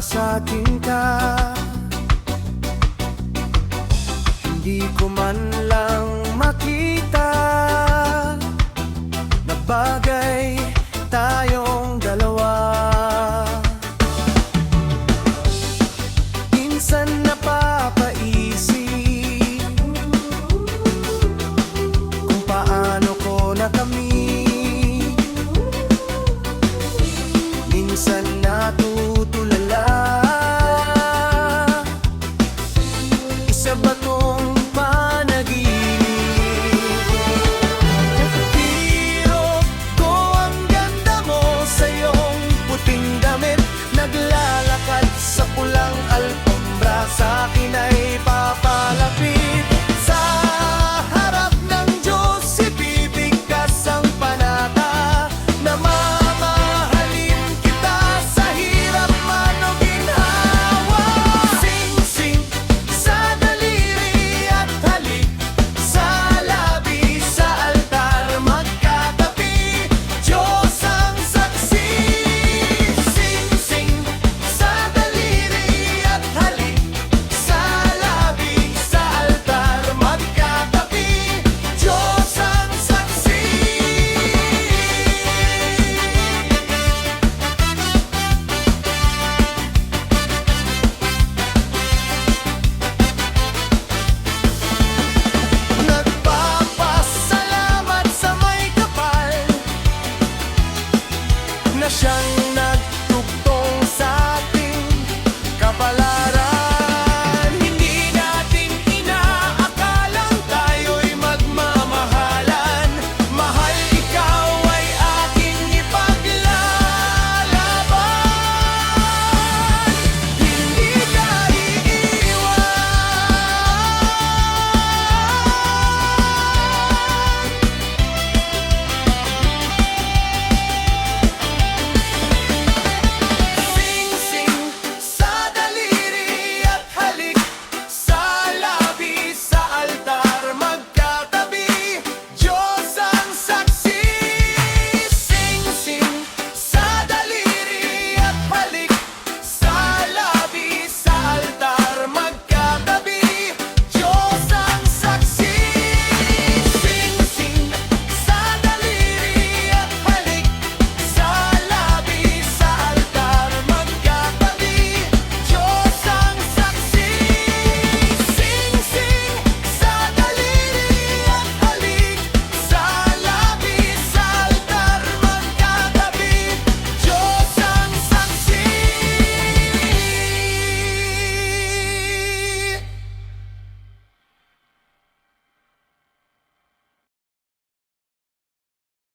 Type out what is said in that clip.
sa'kin ka. Hindi ko man lang makita na bagay tayong dalawa. Minsan napapaisip kung paano ko nakamit. Minsan natutulala, isa ba tong panaginip? Biro ko ang ganda mo sa iyong puting damit, naglalakad sa pulang alfombra, sa akin ay papalapit. Sa harap ng Diyos ibibigkas ang panata na mamahalin kita sa hirap man o ginhawa. Sing-sing sa daliri at halik sa labi, sa altar magkatabi, Diyos ang saksi. Sing-sing sa daliri at halik sa labi, sa altar magkatabi, Diyos ang saksi. Nagpapasalamat sa may kapal na siyang